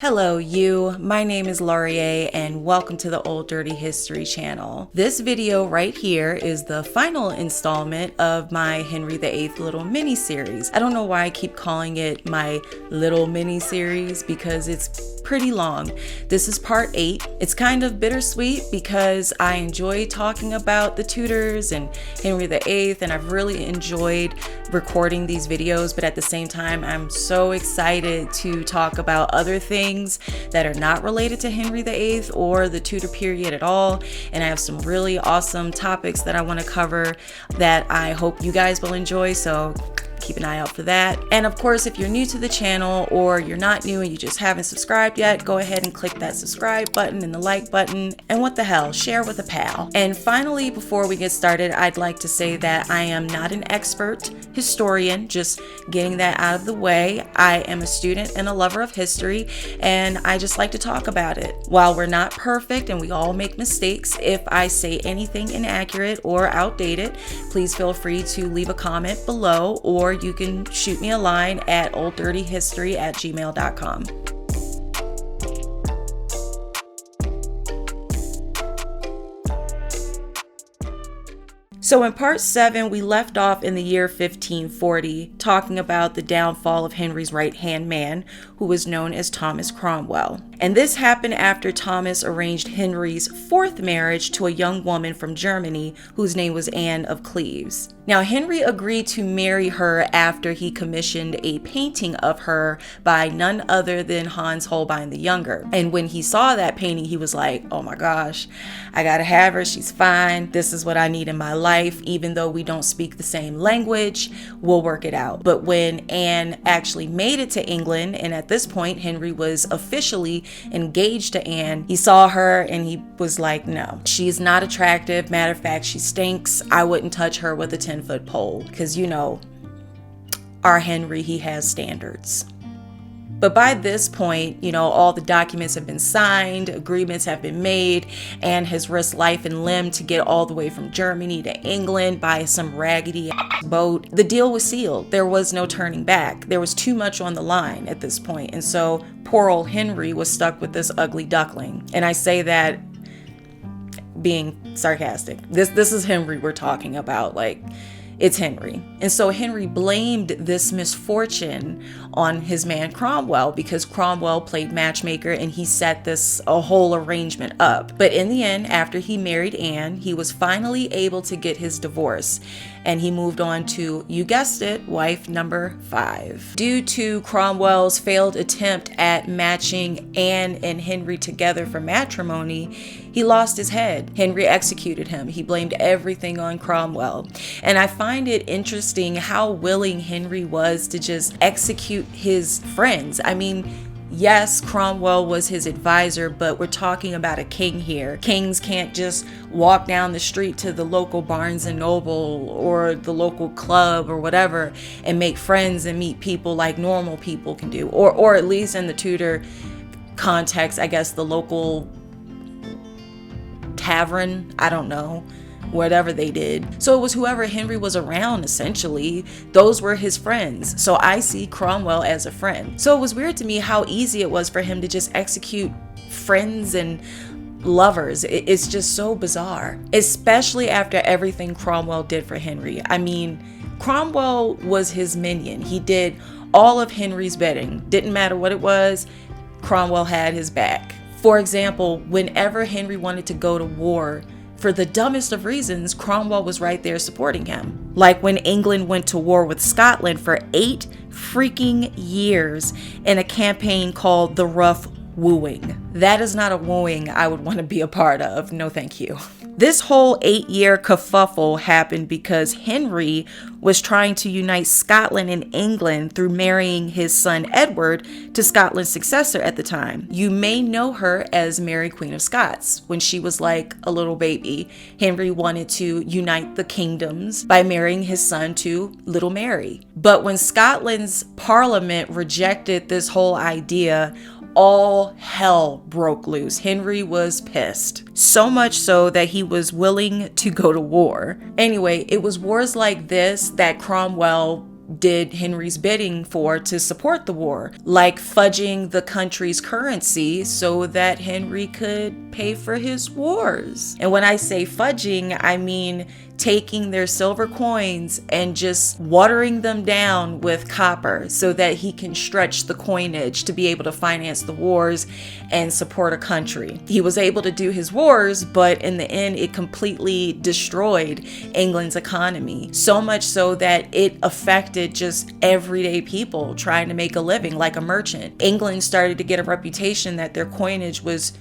Hello you, my name is Laurier and welcome to the Old Dirty History channel. This video right here is the final installment of my Henry VIII little mini series. I don't know why I keep calling it my little mini series because it's pretty long. This is part 8. It's kind of bittersweet because I enjoy talking about the Tudors and Henry VIII and I've really enjoyed recording these videos, but at the same time I'm so excited to talk about other things that are not related to Henry VIII or the Tudor period at all. And I have some really awesome topics that I want to cover that I hope you guys will enjoy. So keep an eye out for that. And of course, if you're new to the channel or you're not new and you just haven't subscribed yet, go ahead and click that subscribe button and the like button. And what the hell, share with a pal. And finally, before we get started, I'd like to say that I am not an expert historian, just getting that out of the way. I am a student and a lover of history, and I just like to talk about it. While we're not perfect and we all make mistakes, if I say anything inaccurate or outdated, please feel free to leave a comment below, or you can shoot me a line at olddirtyhistory@gmail.com. So in part 7, we left off in the year 1540, talking about the downfall of Henry's right-hand man, who was known as Thomas Cromwell. And this happened after Thomas arranged Henry's 4th marriage to a young woman from Germany whose name was Anne of Cleves. Now, Henry agreed to marry her after he commissioned a painting of her by none other than Hans Holbein the Younger. And when he saw that painting, he was like, oh my gosh, I gotta have her. She's fine. This is what I need in my life. Even though we don't speak the same language, we'll work it out. But when Anne actually made it to England, and at this point, Henry was officially engaged to Anne, he saw her and he was like, no, she's not attractive. Matter of fact, she stinks. I wouldn't touch her with a 10-foot pole because, you know, our Henry, he has standards. But by this point, you know, all the documents have been signed, agreements have been made, and has risked life and limb to get all the way from Germany to England by some raggedy boat. The deal was sealed. There was no turning back. There was too much on the line at this point. And so poor old Henry was stuck with this ugly duckling. And I say that being sarcastic. This is Henry we're talking about. Like, it's Henry. And so Henry blamed this misfortune on his man Cromwell because Cromwell played matchmaker and he set a whole arrangement up. But in the end, after he married Anne, he was finally able to get his divorce. And he moved on to, you guessed it, wife number 5. Due to Cromwell's failed attempt at matching Anne and Henry together for matrimony, he lost his head. Henry executed him. He blamed everything on Cromwell. And I find it interesting how willing Henry was to just execute his friends. I mean, yes, Cromwell was his advisor, but we're talking about a king here. Kings can't just walk down the street to the local Barnes and Noble or the local club or whatever and make friends and meet people like normal people can do. Or at least in the Tudor context, I guess the local tavern, I don't know, whatever they did. So it was whoever Henry was around, essentially. Those were his friends. So I see Cromwell as a friend. So it was weird to me how easy it was for him to just execute friends and lovers. It's just so bizarre, especially after everything Cromwell did for Henry. I mean, Cromwell was his minion. He did all of Henry's bidding. Didn't matter what it was, Cromwell had his back. For example, whenever Henry wanted to go to war, for the dumbest of reasons, Cromwell was right there supporting him. Like when England went to war with Scotland for 8 freaking years in a campaign called the Rough Wooing. That is not a wooing I would want to be a part of. No, thank you. This whole 8-year kerfuffle happened because Henry was trying to unite Scotland and England through marrying his son Edward to Scotland's successor at the time. You may know her as Mary, Queen of Scots. When she was like a little baby, Henry wanted to unite the kingdoms by marrying his son to little Mary. But when Scotland's parliament rejected this whole idea, all hell broke loose. Henry was pissed. So much so that he was willing to go to war. Anyway, it was wars like this that Cromwell did Henry's bidding for to support the war, like fudging the country's currency so that Henry could pay for his wars. And when I say fudging, I mean taking their silver coins and just watering them down with copper so that he can stretch the coinage to be able to finance the wars and support a country. He was able to do his wars, but in the end, it completely destroyed England's economy. So much so that it affected just everyday people trying to make a living like a merchant. England started to get a reputation that their coinage was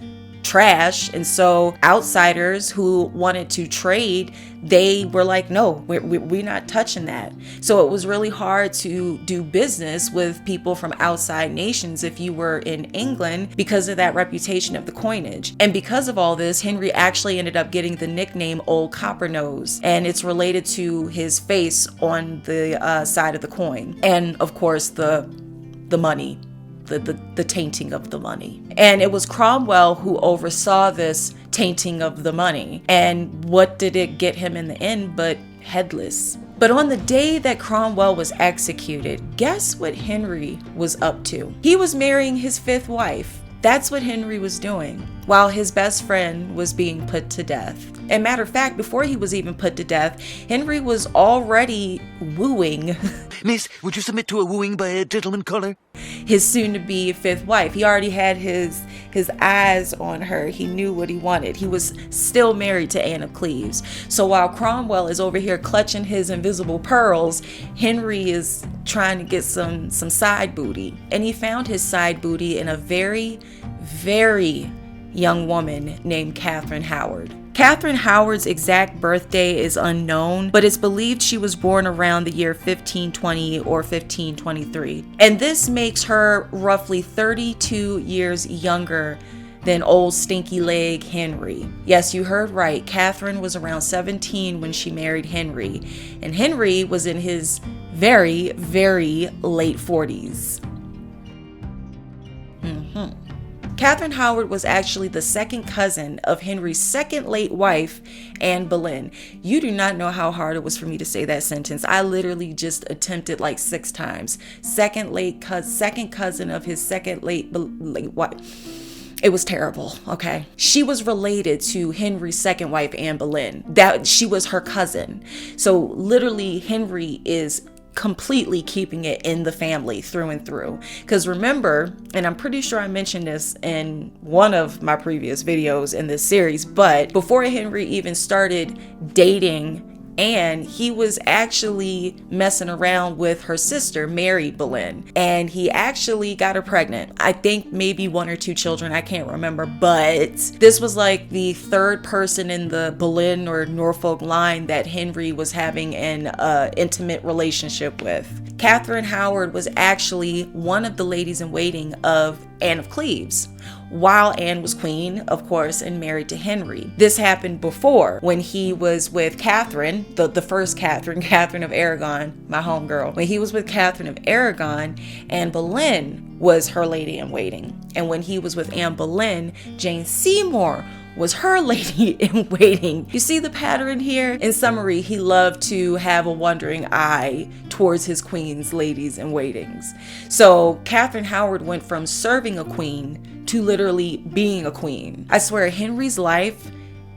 trash, and so outsiders who wanted to trade, they were like, no, we're not touching that. So it was really hard to do business with people from outside nations if you were in England because of that reputation of the coinage. And because of all this, Henry actually ended up getting the nickname Old Copper Nose, and it's related to his face on the side of the coin, and of course the money. The tainting of the money. And it was Cromwell who oversaw this tainting of the money. And what did it get him in the end but headless? But on the day that Cromwell was executed, guess what Henry was up to? He was marrying his 5th wife. That's what Henry was doing while his best friend was being put to death. And matter of fact, before he was even put to death, Henry was already wooing Miss, would you submit to a wooing by a gentleman caller? his soon-to-be 5th wife. He already had his eyes on her. He knew what he wanted. He was still married to Anne of Cleves. So while Cromwell is over here clutching his invisible pearls, Henry is trying to get some side booty. And he found his side booty in a very, very young woman named Catherine Howard. Catherine Howard's exact birthday is unknown, but it's believed she was born around the year 1520 or 1523. And this makes her roughly 32 years younger than old stinky leg Henry. Yes, you heard right. Catherine was around 17 when she married Henry, and Henry was in his very, very late 40s. Catherine Howard was actually the second cousin of Henry's second late wife, Anne Boleyn. You do not know how hard it was for me to say that sentence. I literally just attempted like 6 times. Second cousin of his second late wife. It was terrible, okay? She was related to Henry's second wife, Anne Boleyn. That she was her cousin. So literally Henry is completely keeping it in the family through and through. Because remember, and I'm pretty sure I mentioned this in one of my previous videos in this series, but before Henry even started dating Anne, he was actually messing around with her sister, Mary Boleyn, and he actually got her pregnant. I think maybe 1 or 2 children, I can't remember, but this was like the 3rd person in the Boleyn or Norfolk line that Henry was having an intimate relationship with. Catherine Howard was actually one of the ladies in waiting of Anne of Cleves, while Anne was queen, of course, and married to Henry. This happened before, when he was with Catherine, the first Catherine, Catherine of Aragon, my homegirl. When he was with Catherine of Aragon, Anne Boleyn was her lady in waiting. And when he was with Anne Boleyn, Jane Seymour was her lady in waiting. You see the pattern here? In summary, he loved to have a wandering eye towards his queen's ladies in waitings. So Catherine Howard went from serving a queen to literally being a queen. I swear, Henry's life,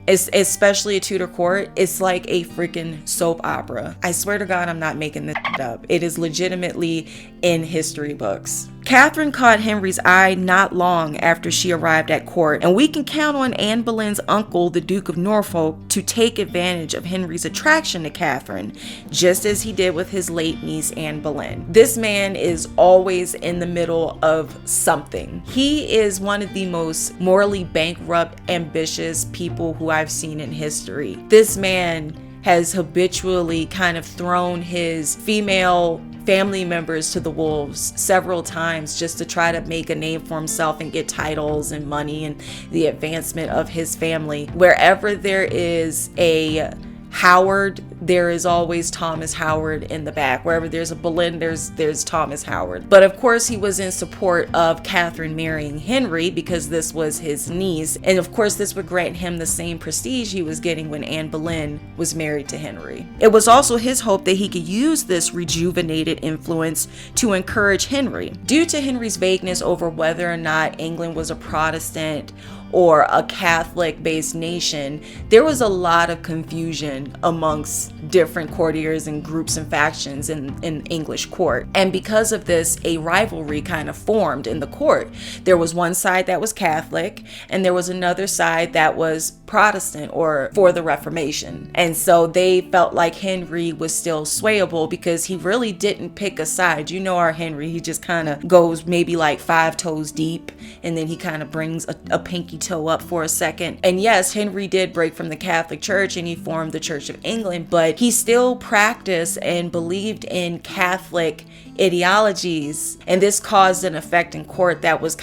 especially at Tudor court, it's like a freaking soap opera. I swear to God, I'm not making this up. It is legitimately in history books. Catherine caught Henry's eye not long after she arrived at court, and we can count on Anne Boleyn's uncle, the Duke of Norfolk, to take advantage of Henry's attraction to Catherine, just as he did with his late niece Anne Boleyn. This man is always in the middle of something. He is one of the most morally bankrupt, ambitious people who I've seen in history. This man has habitually kind of thrown his female family members to the wolves several times just to try to make a name for himself and get titles and money and the advancement of his family. Wherever there is a Howard, there is always Thomas Howard in the back. Wherever there's a Boleyn, there's Thomas Howard. But of course he was in support of Catherine marrying Henry because this was his niece. And of course this would grant him the same prestige he was getting when Anne Boleyn was married to Henry. It was also his hope that he could use this rejuvenated influence to encourage Henry. Due to Henry's vagueness over whether or not England was a Protestant or a Catholic-based nation, there was a lot of confusion amongst different courtiers and groups and factions in English court. And because of this, a rivalry kind of formed in the court. There was one side that was Catholic, and there was another side that was Protestant or for the Reformation. And so they felt like Henry was still swayable because he really didn't pick a side. You know our Henry, he just kind of goes maybe like 5 toes deep, and then he kind of brings a pinky toe up for a second. And yes, Henry did break from the Catholic Church and he formed the Church of England, but he still practiced and believed in Catholic ideologies. And this caused an effect in court that was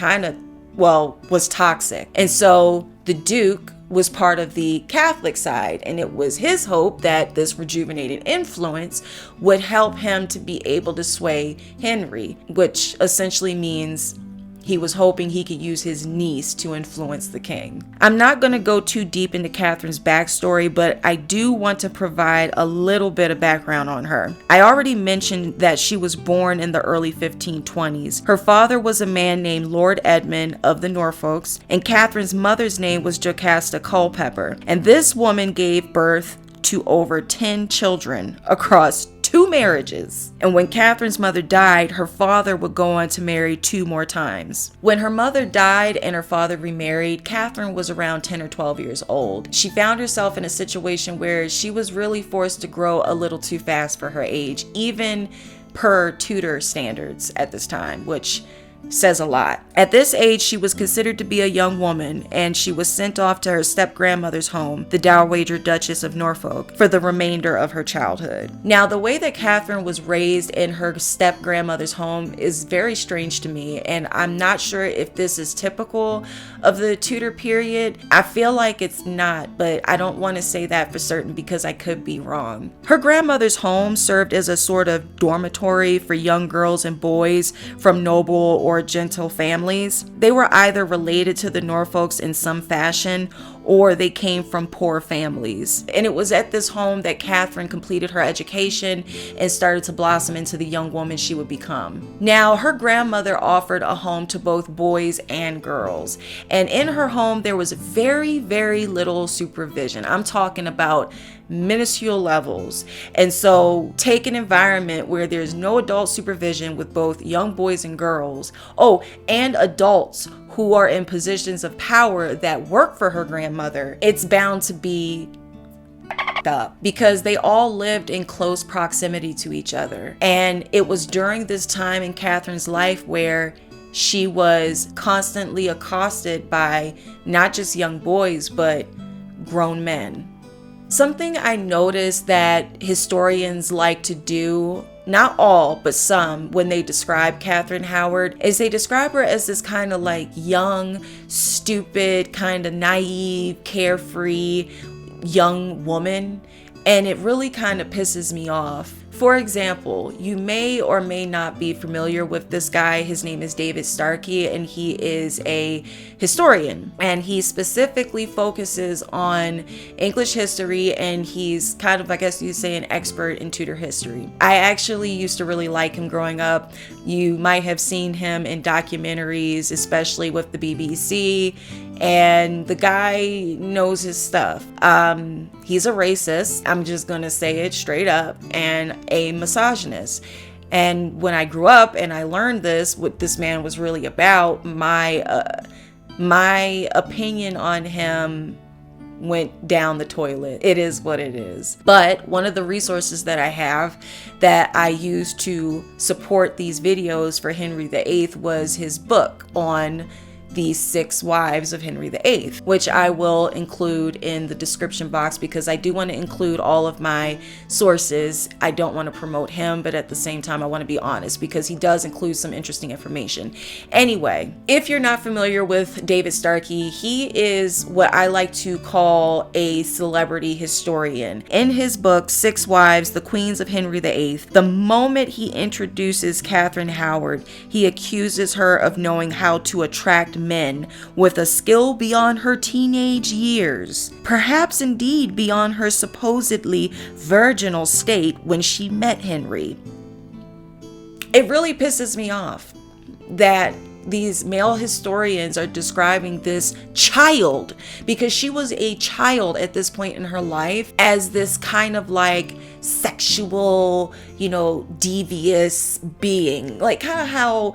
was toxic. And so the Duke was part of the Catholic side, and it was his hope that this rejuvenated influence would help him to be able to sway Henry, which essentially means he was hoping he could use his niece to influence the king. I'm not going to go too deep into Catherine's backstory, but I do want to provide a little bit of background on her. I already mentioned that she was born in the early 1520s. Her father was a man named Lord Edmund of the Norfolks, and Catherine's mother's name was Jocasta Culpeper. And this woman gave birth to over 10 children across 2 marriages. And when Catherine's mother died, her father would go on to marry 2 more times. When her mother died and her father remarried, Catherine was around 10 or 12 years old. She found herself in a situation where she was really forced to grow a little too fast for her age, even per Tudor standards at this time, which says a lot. At this age, she was considered to be a young woman, and she was sent off to her step-grandmother's home, the Dowager Duchess of Norfolk, for the remainder of her childhood. Now, the way that Catherine was raised in her step-grandmother's home is very strange to me, and I'm not sure if this is typical of the Tudor period. I feel like it's not, but I don't want to say that for certain because I could be wrong. Her grandmother's home served as a sort of dormitory for young girls and boys from noble or gentle families. They were either related to the Norfolks in some fashion, or they came from poor families. And it was at this home that Catherine completed her education and started to blossom into the young woman she would become. Now, her grandmother offered a home to both boys and girls. And in her home, there was very, very little supervision. I'm talking about minuscule levels. And so take an environment where there's no adult supervision with both young boys and girls, and adults who are in positions of power that work for her grandmother. It's bound to be up because they all lived in close proximity to each other. And it was during this time in Catherine's life where she was constantly accosted by not just young boys, but grown men. Something I noticed that historians like to do, not all, but some, when they describe Catherine Howard, is they describe her as this kind of like young, stupid, kind of naive, carefree young woman. And it really kind of pisses me off. For example, you may or may not be familiar with this guy. His name is David Starkey, and he is a historian, and he specifically focuses on English history, and he's kind of, I guess you'd say, an expert in Tudor history. I actually used to really like him growing up. You might have seen him in documentaries, especially with the BBC, and the guy knows his stuff. He's a racist, I'm just gonna say it straight up, and a misogynist. And when I grew up and I learned what this man was really about, my opinion on him went down the toilet. It is what it is. But one of the resources that I have that I used to support these videos for Henry VIII was his book on the 6 wives of Henry VIII, which I will include in the description box because I do want to include all of my sources. I don't want to promote him, but at the same time, I want to be honest because he does include some interesting information. Anyway, if you're not familiar with David Starkey, he is what I like to call a celebrity historian. In his book, 6 Wives, the Queens of Henry VIII, the moment he introduces Catherine Howard, he accuses her of knowing how to attract men with a skill beyond her teenage years, perhaps indeed beyond her supposedly virginal state when she met Henry. It really pisses me off that these male historians are describing this child, because she was a child at this point in her life, as this kind of like sexual, devious being, like kind of how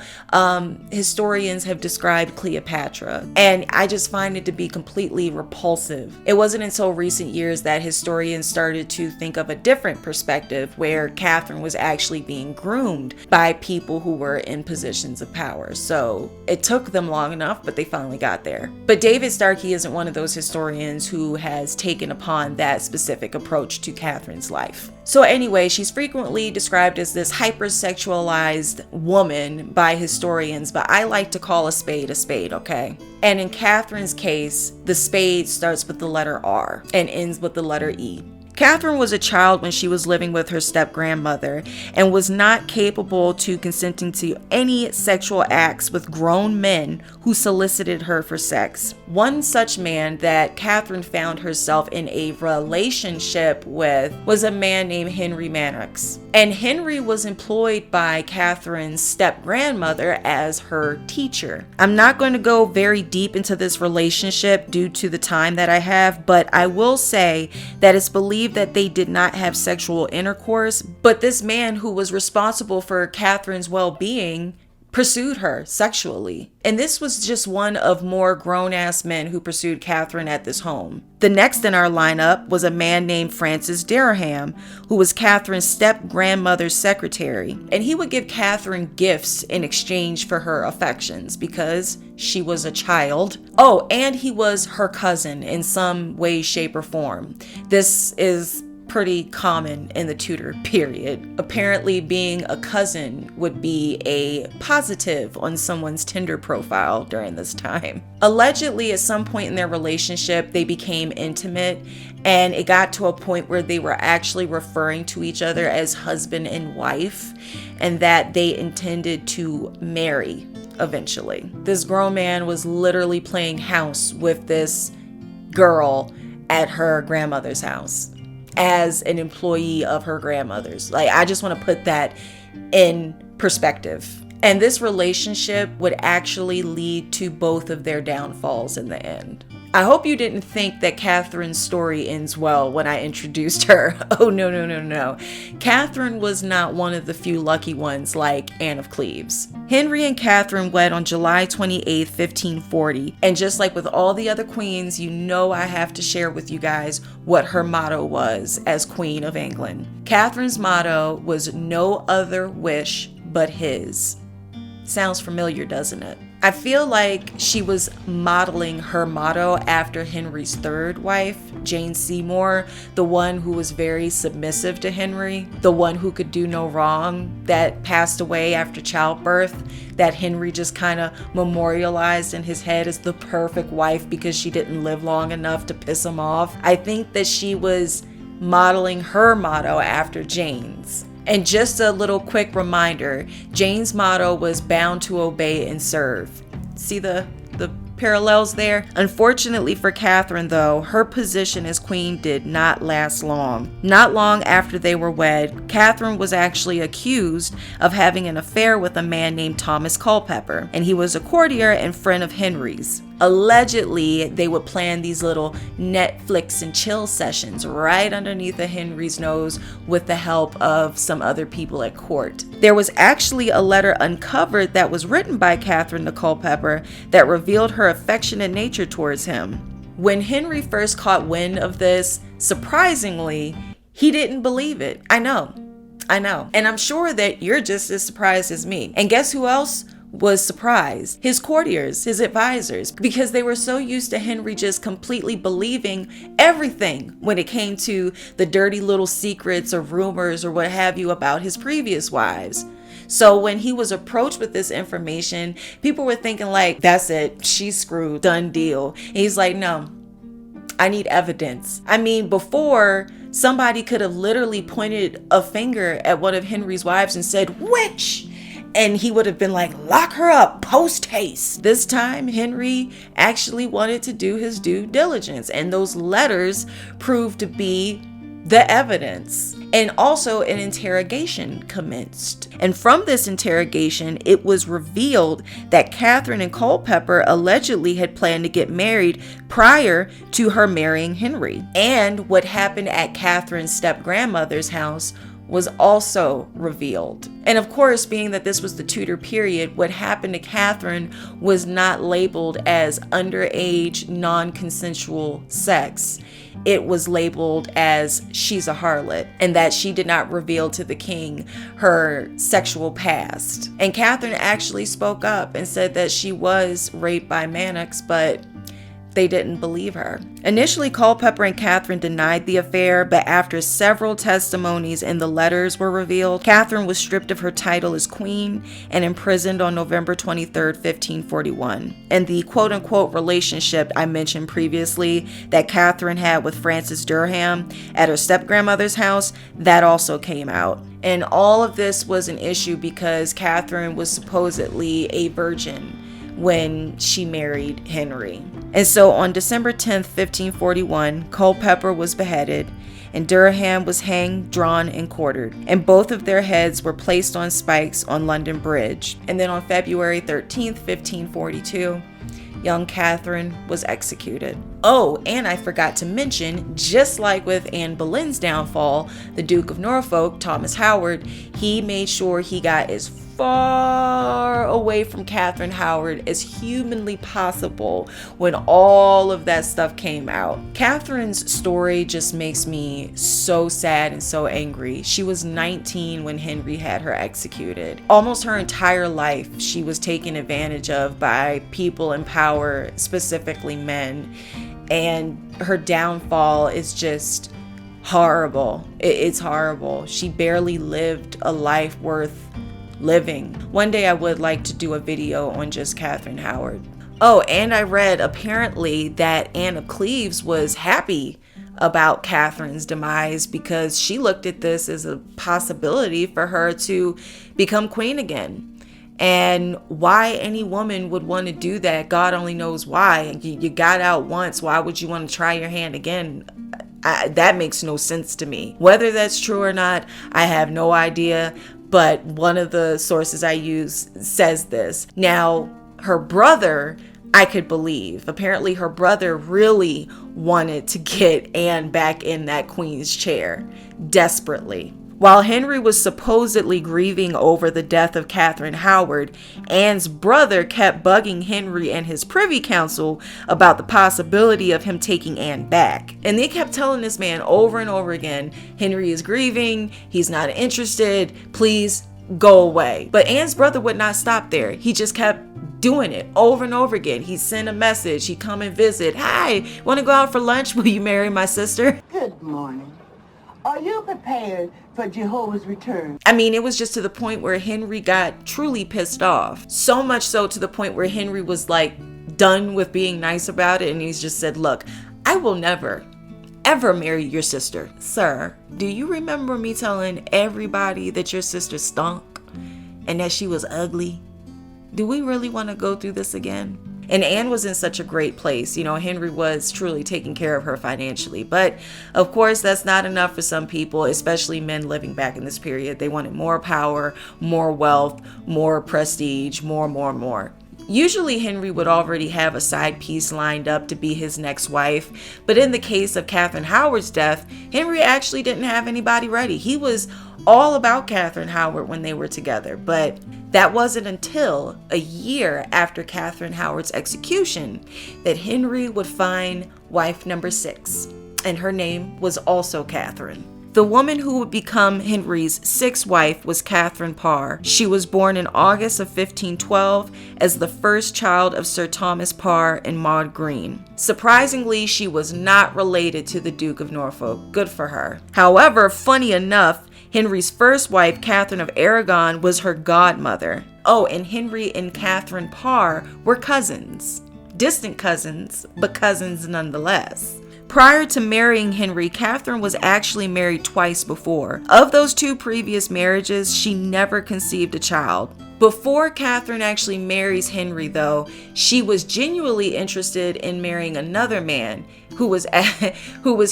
historians have described Cleopatra. And I just find it to be completely repulsive. It wasn't until recent years that historians started to think of a different perspective where Catherine was actually being groomed by people who were in positions of power. So it took them long enough, but they finally got there. But David Starkey isn't one of those historians who has taken upon that specific approach to Catherine's life. So anyway, she's frequently described as this hypersexualized woman by historians, but I like to call a spade, okay? And in Catherine's case, the spade starts with the letter R and ends with the letter E. Catherine was a child when she was living with her step-grandmother and was not capable to consenting to any sexual acts with grown men who solicited her for sex. One such man that Catherine found herself in a relationship with was a man named Henry VIII. And Henry was employed by Catherine's step-grandmother as her teacher. I'm not going to go very deep into this relationship due to the time that I have, but I will say that it's believed that they did not have sexual intercourse, but this man who was responsible for Catherine's well-being pursued her sexually. And this was just one of more grown-ass men who pursued Catherine at this home. The next in our lineup was a man named Francis Dereham, who was Catherine's step-grandmother's secretary. And he would give Catherine gifts in exchange for her affections because she was a child. Oh, and he was her cousin in some way, shape, or form. This is pretty common in the Tudor period. Apparently, being a cousin would be a positive on someone's Tinder profile during this time. Allegedly, at some point in their relationship, they became intimate, and it got to a point where they were actually referring to each other as husband and wife, and that they intended to marry eventually. This grown man was literally playing house with this girl at her grandmother's house as an employee of her grandmother's. Like, I just want to put that in perspective. And this relationship would actually lead to both of their downfalls in the end. I hope you didn't think that Catherine's story ends well when I introduced her. Oh, no. Catherine was not one of the few lucky ones like Anne of Cleves. Henry and Catherine wed on July 28, 1540. And just like with all the other queens, I have to share with you guys what her motto was as Queen of England. Catherine's motto was "No other wish but his." Sounds familiar, doesn't it? I feel like she was modeling her motto after Henry's third wife, Jane Seymour, the one who was very submissive to Henry, the one who could do no wrong, that passed away after childbirth, that Henry just kind of memorialized in his head as the perfect wife because she didn't live long enough to piss him off. I think that she was modeling her motto after Jane's. And just a little quick reminder, Jane's motto was "bound to obey and serve." See the parallels there? Unfortunately for Catherine, though, her position as queen did not last long. Not long after they were wed, Catherine was actually accused of having an affair with a man named Thomas Culpeper, and he was a courtier and friend of Henry's. Allegedly, they would plan these little Netflix and chill sessions right underneath of Henry's nose with the help of some other people at court. There was actually a letter uncovered that was written by Catherine to Culpeper that revealed her affectionate nature towards him. When Henry first caught wind of this, surprisingly, he didn't believe it. I know. And I'm sure that you're just as surprised as me. And guess who else was surprised. His courtiers, his advisors, because they were so used to Henry just completely believing everything when it came to the dirty little secrets or rumors or what have you about his previous wives. So when he was approached with this information, people were thinking like, that's it, she's screwed, done deal. And he's like, no, I need evidence. I mean, before, somebody could have literally pointed a finger at one of Henry's wives and said, witch! And he would have been like, lock her up, post haste. This time, Henry actually wanted to do his due diligence, and those letters proved to be the evidence. And also an interrogation commenced. And from this interrogation, it was revealed that Catherine and Culpeper allegedly had planned to get married prior to her marrying Henry. And what happened at Catherine's step-grandmother's house was also revealed. And of course, being that this was the Tudor period, what happened to Catherine was not labeled as underage, non-consensual sex. It was labeled as she's a harlot, and that she did not reveal to the king her sexual past. And Catherine actually spoke up and said that she was raped by Manox, but they didn't believe her. Initially, Culpeper and Catherine denied the affair, but after several testimonies and the letters were revealed, Catherine was stripped of her title as queen and imprisoned on November 23rd, 1541. And the quote-unquote relationship I mentioned previously that Catherine had with Francis Durham at her step-grandmother's house, that also came out. And all of this was an issue because Catherine was supposedly a virgin when she married Henry. And so on December 10th, 1541, Culpeper was beheaded and Durham was hanged, drawn, and quartered. And both of their heads were placed on spikes on London Bridge. And then on February 13th, 1542, young Catherine was executed. Oh, and I forgot to mention, just like with Anne Boleyn's downfall, the Duke of Norfolk, Thomas Howard, he made sure he got as far away from Catherine Howard as humanly possible when all of that stuff came out. Catherine's story just makes me so sad and so angry. She was 19 when Henry had her executed. Almost her entire life, she was taken advantage of by people in power, specifically men. And her downfall is just horrible. It's horrible. She barely lived a life worth living. One day I would like to do a video on just Catherine Howard. Oh, and I read apparently that Anne of Cleves was happy about Catherine's demise because she looked at this as a possibility for her to become queen again. And why any woman would want to do that, God only knows why. You got out once, why would you want to try your hand again? That makes no sense to me. Whether that's true or not, I have no idea. But one of the sources I use says this. Now, her brother, I could believe. Apparently, her brother really wanted to get Anne back in that queen's chair, desperately. While Henry was supposedly grieving over the death of Catherine Howard, Anne's brother kept bugging Henry and his privy council about the possibility of him taking Anne back. And they kept telling this man over and over again, Henry is grieving, he's not interested, please go away. But Anne's brother would not stop there. He just kept doing it over and over again. He'd send a message, he'd come and visit. Hi, want to go out for lunch? Will you marry my sister? Good morning. Are you prepared for Jehovah's return? I mean, it was just to the point where Henry got truly pissed off. So much so to the point where Henry was like done with being nice about it. And he's just said, look, I will never, ever marry your sister. Sir, do you remember me telling everybody that your sister stunk and that she was ugly? Do we really want to go through this again? And Anne was in such a great place. You know, Henry was truly taking care of her financially. But of course, that's not enough for some people, especially men living back in this period. They wanted more power, more wealth, more prestige, more. Usually Henry would already have a side piece lined up to be his next wife. But in the case of Catherine Howard's death, Henry actually didn't have anybody ready. He was all about Catherine Howard when they were together. But that wasn't until a year after Catherine Howard's execution that Henry would find wife number 6. And her name was also Catherine. The woman who would become Henry's sixth wife was Catherine Parr. She was born in August of 1512 as the first child of Sir Thomas Parr and Maud Green. Surprisingly, she was not related to the Duke of Norfolk. Good for her. However, funny enough, Henry's first wife, Catherine of Aragon, was her godmother. Oh, and Henry and Catherine Parr were cousins. Distant cousins, but cousins nonetheless. Prior to marrying Henry, Catherine was actually married twice before. Of those two previous marriages, she never conceived a child. Before Catherine actually marries Henry, though, she was genuinely interested in marrying another man who was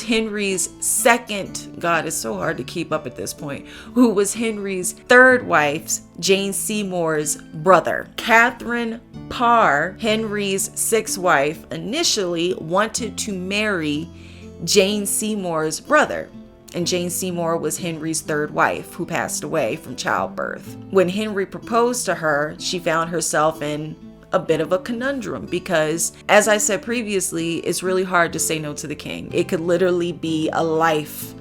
Henry's second, God, it's so hard to keep up at this point, who was Henry's third wife's, Jane Seymour's brother. Catherine Parr, Henry's sixth wife, initially wanted to marry Jane Seymour's brother. And Jane Seymour was Henry's third wife, who passed away from childbirth. When Henry proposed to her, she found herself in a bit of a conundrum because, as I said previously, it's really hard to say no to the king. It could literally be a life-changing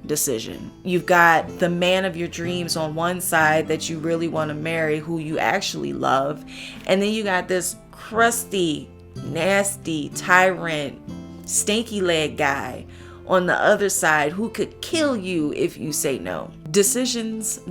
decision. You've got the man of your dreams on one side that you really want to marry, who you actually love, and then you got this crusty, nasty, tyrant, stinky leg guy on the other side who could kill you if you say no. Decisions.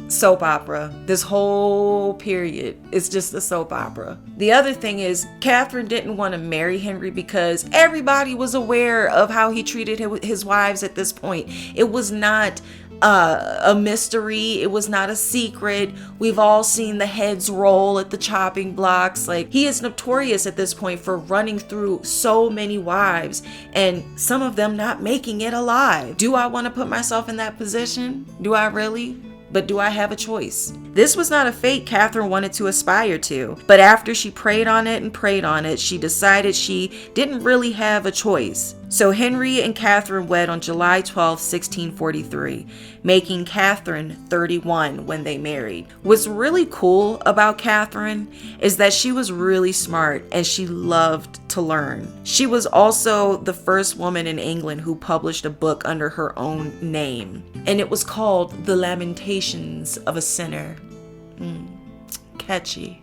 Soap opera. This whole period is just a soap opera. The other thing is, Catherine didn't want to marry Henry because everybody was aware of how he treated his wives at this point. It was not a mystery. It was not a secret. We've all seen the heads roll at the chopping blocks. Like, he is notorious at this point for running through so many wives and some of them not making it alive. Do I want to put myself in that position? Do I really? But do I have a choice? This was not a fate Catherine wanted to aspire to, but after she prayed on it, she decided she didn't really have a choice. So Henry and Catherine wed on July 12, 1643, making Catherine 31 when they married. What's really cool about Catherine is that she was really smart and she loved to learn. She was also the first woman in England who published a book under her own name, and it was called The Lamentations of a Sinner. Catchy.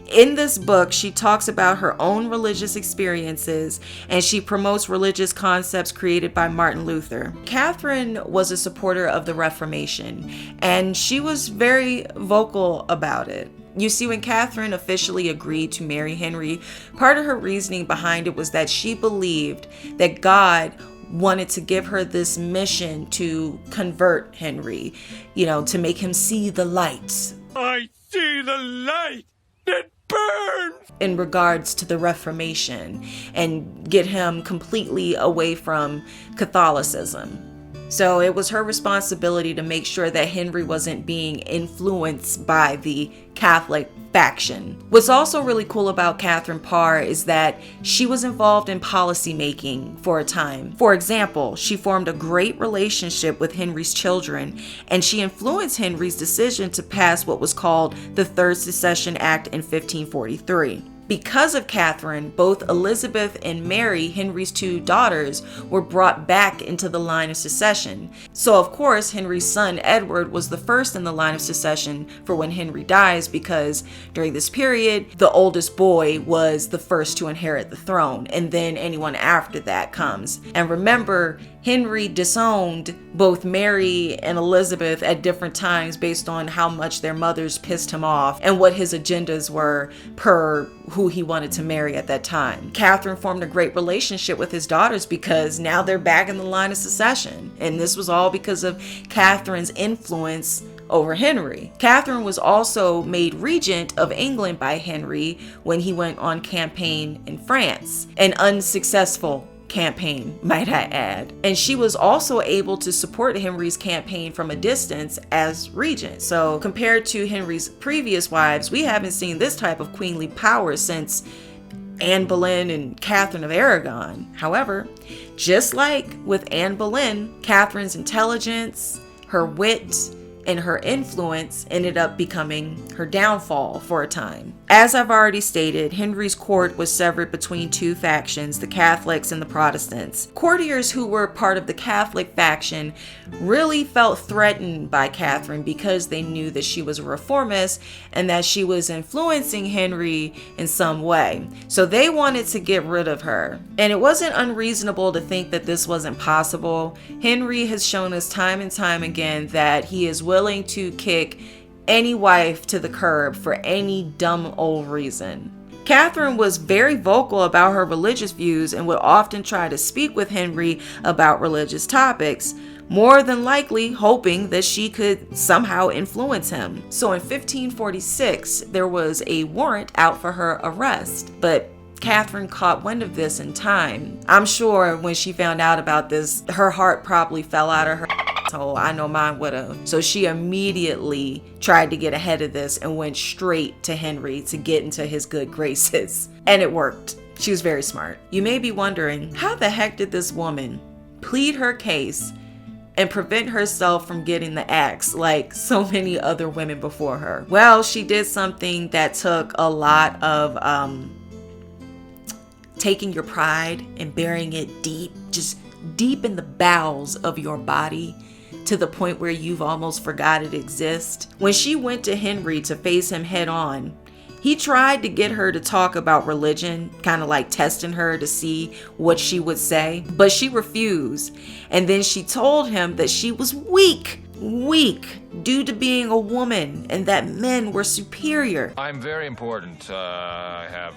In this book, she talks about her own religious experiences and she promotes religious concepts created by Martin Luther. Catherine was a supporter of the Reformation and she was very vocal about it. You see, when Catherine officially agreed to marry Henry, part of her reasoning behind it was that she believed that God wanted to give her this mission to convert Henry, to make him see the light. I see the light that burns! In regards to the Reformation and get him completely away from Catholicism. So it was her responsibility to make sure that Henry wasn't being influenced by the Catholic faction. What's also really cool about Catherine Parr is that she was involved in policy making for a time. For example, she formed a great relationship with Henry's children, and she influenced Henry's decision to pass what was called the Third Succession Act in 1543. Because of Catherine, both Elizabeth and Mary, Henry's two daughters, were brought back into the line of succession. So of course, Henry's son Edward was the first in the line of succession for when Henry dies, because during this period, the oldest boy was the first to inherit the throne, and then anyone after that comes. And remember, Henry disowned both Mary and Elizabeth at different times based on how much their mothers pissed him off and what his agendas were per who he wanted to marry at that time. Catherine formed a great relationship with his daughters because now they're back in the line of succession. And this was all because of Catherine's influence over Henry. Catherine was also made regent of England by Henry when he went on campaign in France, an unsuccessful campaign, might I add. And she was also able to support Henry's campaign from a distance as regent. So compared to Henry's previous wives, we haven't seen this type of queenly power since Anne Boleyn and Catherine of Aragon. However, just like with Anne Boleyn, Catherine's intelligence, her wit, and her influence ended up becoming her downfall for a time. As I've already stated, Henry's court was severed between two factions, the Catholics and the Protestants. Courtiers who were part of the Catholic faction really felt threatened by Catherine because they knew that she was a reformist and that she was influencing Henry in some way. So they wanted to get rid of her. And it wasn't unreasonable to think that this wasn't possible. Henry has shown us time and time again that he is willing to kick any wife to the curb for any dumb old reason. Catherine was very vocal about her religious views and would often try to speak with Henry about religious topics, more than likely hoping that she could somehow influence him. So in 1546, there was a warrant out for her arrest, but Catherine caught wind of this in time. I'm sure when she found out about this, her heart probably fell out of her asshole. I know mine would have. So she immediately tried to get ahead of this and went straight to Henry to get into his good graces. And it worked. She was very smart. You may be wondering, how the heck did this woman plead her case and prevent herself from getting the axe like so many other women before her? Well, she did something that took a lot of taking your pride and burying it deep, just deep in the bowels of your body, to the point where you've almost forgot it exists. When she went to Henry to face him head on, he tried to get her to talk about religion, kind of like testing her to see what she would say, but she refused. And then she told him that she was weak due to being a woman and that men were superior. I'm very important. I have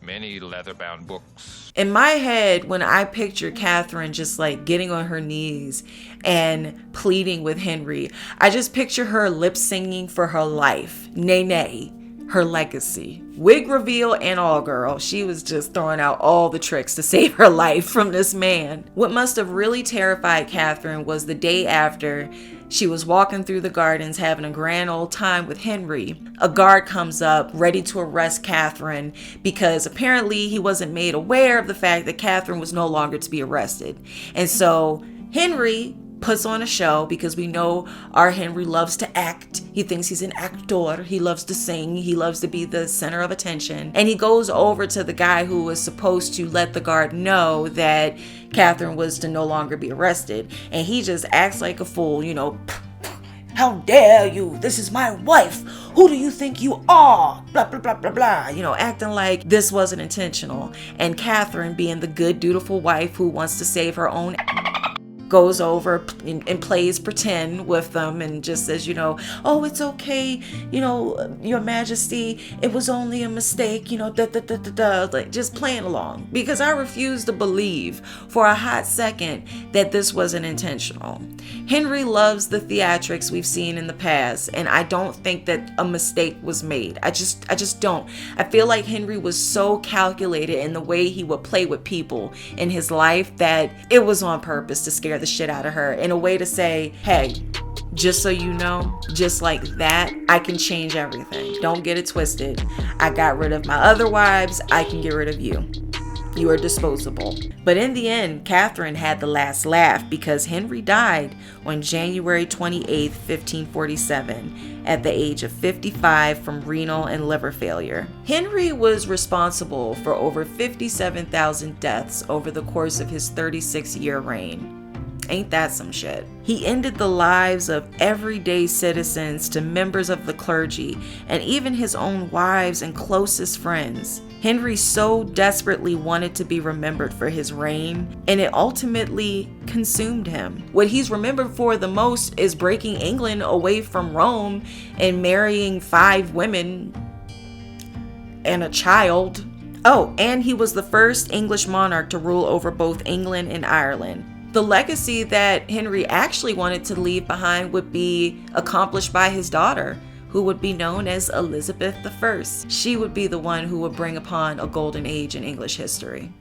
many leather-bound books. In my head, when I picture Catherine just like getting on her knees and pleading with Henry, I just picture her lip singing for her life. Nay, her legacy. Wig reveal and all, girl. She was just throwing out all the tricks to save her life from this man. What must have really terrified Catherine was the day after she was walking through the gardens having a grand old time with Henry. A guard comes up ready to arrest Catherine because apparently he wasn't made aware of the fact that Catherine was no longer to be arrested. And so Henry puts on a show, because we know our Henry loves to act. He thinks he's an actor. He loves to sing. He loves to be the center of attention. And he goes over to the guy who was supposed to let the guard know that Catherine was to no longer be arrested. And he just acts like a fool, you know. How dare you? This is my wife. Who do you think you are? Blah, blah, blah, blah, blah. You know, acting like this wasn't intentional. And Catherine, being the good, dutiful wife who wants to save her own, goes over and plays pretend with them and just says, you know, oh, it's okay, you know, Your Majesty, it was only a mistake, you know, like just playing along. Because I refuse to believe for a hot second that this wasn't intentional. Henry loves the theatrics we've seen in the past, and I don't think that a mistake was made. I just don't. I feel like Henry was so calculated in the way he would play with people in his life that it was on purpose to scare the shit out of her, in a way to say, hey, just so you know, just like that, I can change everything. Don't get it twisted. I got rid of my other wives. I can get rid of you. You are disposable. But in the end, Catherine had the last laugh, because Henry died on January 28th, 1547, at the age of 55 from renal and liver failure. Henry was responsible for over 57,000 deaths over the course of his 36-year reign. Ain't that some shit? He ended the lives of everyday citizens to members of the clergy and even his own wives and closest friends. Henry so desperately wanted to be remembered for his reign, and it ultimately consumed him. What he's remembered for the most is breaking England away from Rome and marrying 5 women and a child. Oh, and he was the first English monarch to rule over both England and Ireland. The legacy that Henry actually wanted to leave behind would be accomplished by his daughter, who would be known as Elizabeth I. She would be the one who would bring upon a golden age in English history.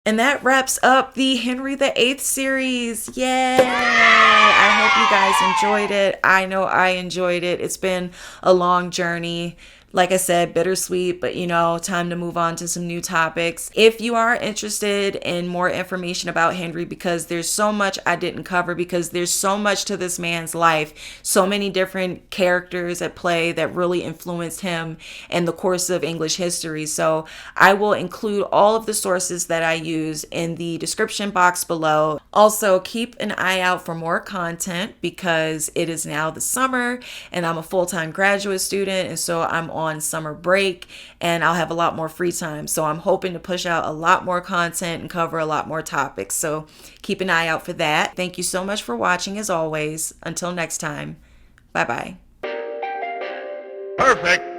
And that wraps up the Henry VIII series. Yay! I hope you guys enjoyed it. I know I enjoyed it. It's been a long journey. Like I said, bittersweet, but time to move on to some new topics. If you are interested in more information about Henry, because there's so much I didn't cover, because there's so much to this man's life, so many different characters at play that really influenced him and the course of English history. So I will include all of the sources that I use in the description box below. Also, keep an eye out for more content because it is now the summer and I'm a full-time graduate student, and so I'm on summer break and I'll have a lot more free time. So I'm hoping to push out a lot more content and cover a lot more topics. So keep an eye out for that. Thank you so much for watching as always. Until next time, bye-bye. Perfect.